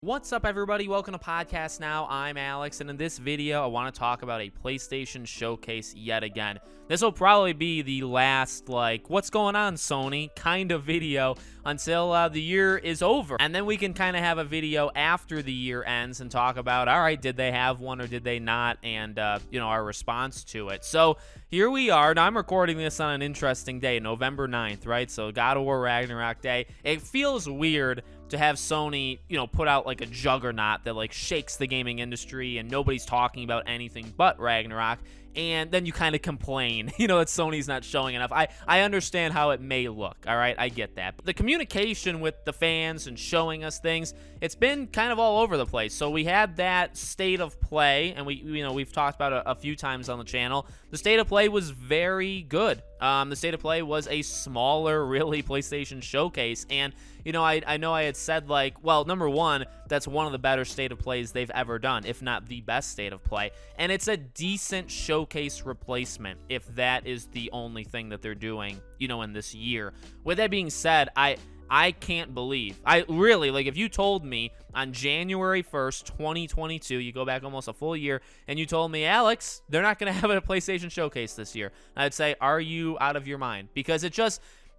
What's up, everybody? Welcome to Podcast Now. I'm Alex, and in this video, I want to talk about a PlayStation showcase yet again. This will probably be the last, what's going on, Sony, kind of video until the year is over. And then we can kind of have a video after the year ends and talk about, all right, did they have one or did they not? And, our response to it. So here we are. Now, I'm recording this on an interesting day, November 9th, right? So God of War Ragnarok Day. It feels weird to have Sony, put out like a juggernaut that shakes the gaming industry and nobody's talking about anything but Ragnarok. And then you kind of complain, that Sony's not showing enough. I understand how it may look, all right? I get that. But the communication with the fans and showing us things, it's been kind of all over the place. So we had that state of play, and we've talked about it a few times on the channel. The state of play was very good. The state of play was a smaller, really, PlayStation showcase. And, I know I had said, number one, that's one of the better state of plays they've ever done, if not the best state of play. And it's a decent showcase replacement, if that is the only thing that they're doing, in this year. With that being said, I can't believe, if you told me on January 1st, 2022, you go back almost a full year, and you told me, Alex, they're not going to have a PlayStation showcase this year, I'd say, are you out of your mind? Because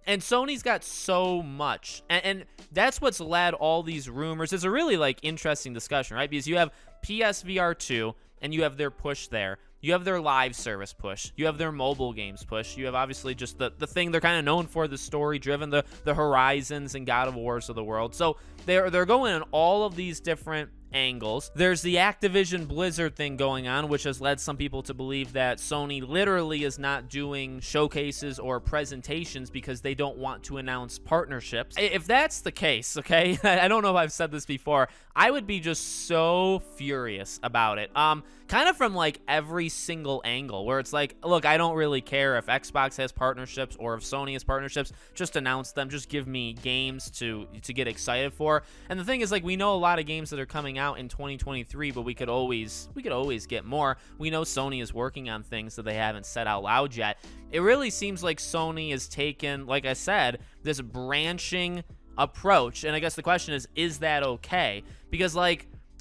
and Sony's got so much, and that's what's led all these rumors. It's a really, interesting discussion, right? Because you have PSVR 2, and you have their push there. You have their live service push. You have their mobile games push. You have, obviously, just the thing they're kind of known for, the story-driven, the Horizons and God of Wars of the world. So they're going in all of these different angles. There's the Activision Blizzard thing going on, which has led some people to believe that Sony literally is not doing showcases or presentations because they don't want to announce partnerships. If that's the case, okay, I don't know if I've said this before, I would be just so furious about it. Kind of from every single angle, where it's look, I don't really care if Xbox has partnerships or if Sony has partnerships. Just announce them. Just give me games to get excited for. And the thing is, we know a lot of games that are coming out in 2023, but we could always get more. We know Sony is working on things that they haven't said out loud yet. It really seems like Sony has taken, like I said, this branching approach. And I guess the question is that okay? Because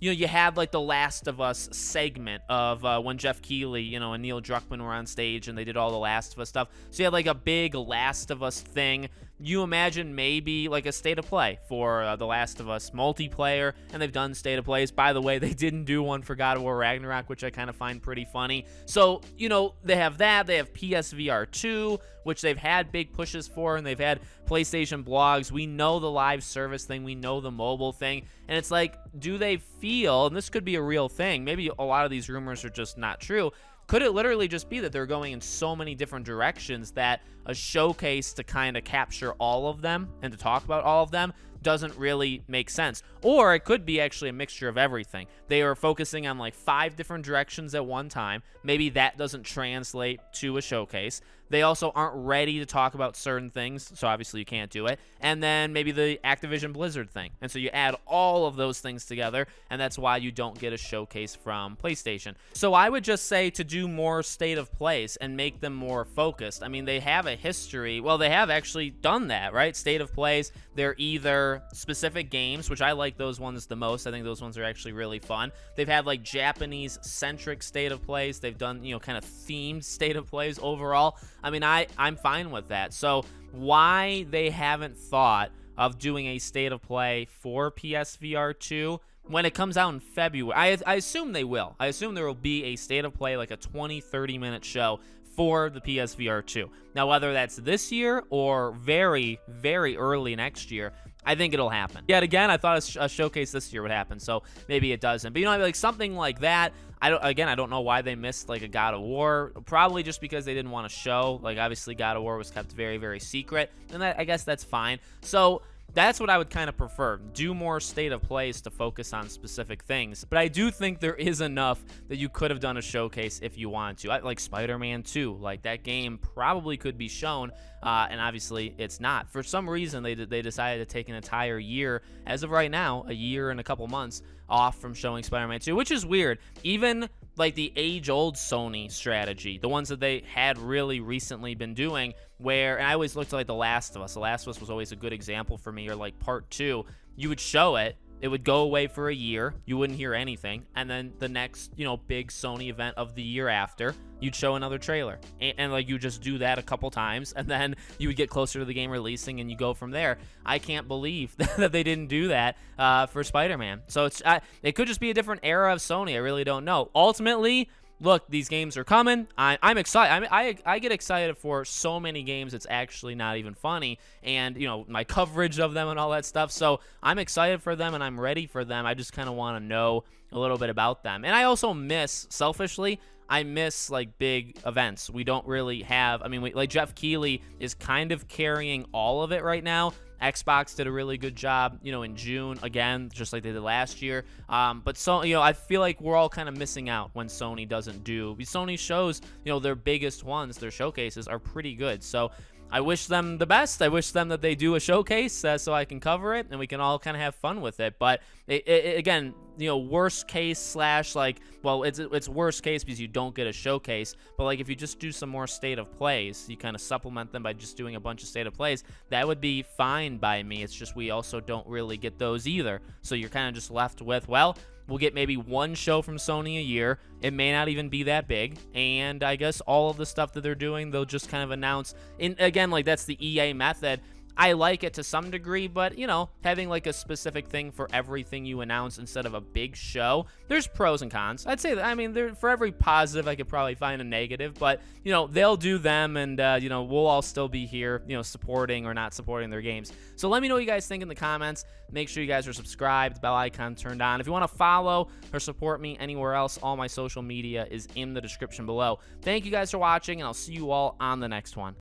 you had the Last of Us segment of when Jeff Keighley, and Neil Druckmann were on stage and they did all the Last of Us stuff. So you had a big Last of Us thing. You imagine maybe a state of play for the Last of Us multiplayer, and they've done state of plays. By the way, they didn't do one for God of War Ragnarok, which I kind of find pretty funny. So, they have that. They have PSVR 2, which they've had big pushes for, and they've had PlayStation blogs. We know the live service thing. We know the mobile thing. And it's do they feel, and this could be a real thing, maybe a lot of these rumors are just not true, could it literally just be that they're going in so many different directions that a showcase to kind of capture all of them and to talk about all of them doesn't really make sense? Or it could be actually a mixture of everything. They are focusing on 5 different directions at one time. Maybe that doesn't translate to a showcase. They also aren't ready to talk about certain things, so obviously you can't do it. And then maybe the Activision Blizzard thing. And so you add all of those things together, and that's why you don't get a showcase from PlayStation. So I would just say to do more state of plays and make them more focused. I mean, they have a history. Well, they have actually done that, right? State of plays. They're either specific games, which I like those ones the most. I think those ones are actually really fun. They've had Japanese-centric state of plays. They've done, kind of themed state of plays overall. I mean, I'm fine with that. So why they haven't thought of doing a state of play for PSVR 2 when it comes out in February, I assume they will. I assume there will be a state of play, a 20, 30-minute show for the PSVR 2. Now, whether that's this year or very, very early next year, I think it'll happen. Yet again, I thought a showcase this year would happen, so maybe it doesn't. But something like that. I don't know why they missed a God of War. Probably just because they didn't want to show. Obviously, God of War was kept very, very secret, and I guess that's fine. So that's what I would kind of prefer. Do more state of plays to focus on specific things. But I do think there is enough that you could have done a showcase if you wanted to. Like Spider-Man 2. That game probably could be shown, and obviously it's not. For some reason, they decided to take an entire year, as of right now, a year and a couple months, off from showing Spider-Man 2, which is weird. Even the age-old Sony strategy, the ones that they had really recently been doing, and I always looked at The Last of Us. The Last of Us was always a good example for me, or Part 2. You would show it, it would go away for a year, you wouldn't hear anything, and then the next, big Sony event of the year after, you'd show another trailer, and like you just do that a couple times, and then you would get closer to the game releasing, and you go from there. I can't believe that they didn't do that for Spider-Man. So it could just be a different era of Sony. I really don't know. Ultimately, look, these games are coming. I'm excited. I get excited for so many games. It's actually not even funny. And, my coverage of them and all that stuff. So I'm excited for them and I'm ready for them. I just kind of want to know a little bit about them. And I also selfishly, I miss like big events. We don't really have, like Jeff Keighley is kind of carrying all of it right now. Xbox did a really good job, in June, again, just like they did last year. But so, I feel like we're all kind of missing out when Sony doesn't do. Sony shows, their biggest ones, their showcases are pretty good. So I wish them the best. I wish them that they do a showcase so I can cover it and we can all kind of have fun with it. But again, worst case / it's worst case because you don't get a showcase. But like if you just do some more state of plays, you kind of supplement them by just doing a bunch of state of plays, that would be fine by me. It's just we also don't really get those either. So you're kind of just left with, well, we'll get maybe one show from Sony a year. It may not even be that big. And I guess all of the stuff that they're doing, they'll just kind of announce. And again, like that's the EA method. I like it to some degree, but, having like a specific thing for everything you announce instead of a big show, there's pros and cons. I'd say that, for every positive, I could probably find a negative, but, they'll do them and, we'll all still be here, supporting or not supporting their games. So let me know what you guys think in the comments. Make sure you guys are subscribed, bell icon turned on. If you want to follow or support me anywhere else, all my social media is in the description below. Thank you guys for watching, and I'll see you all on the next one.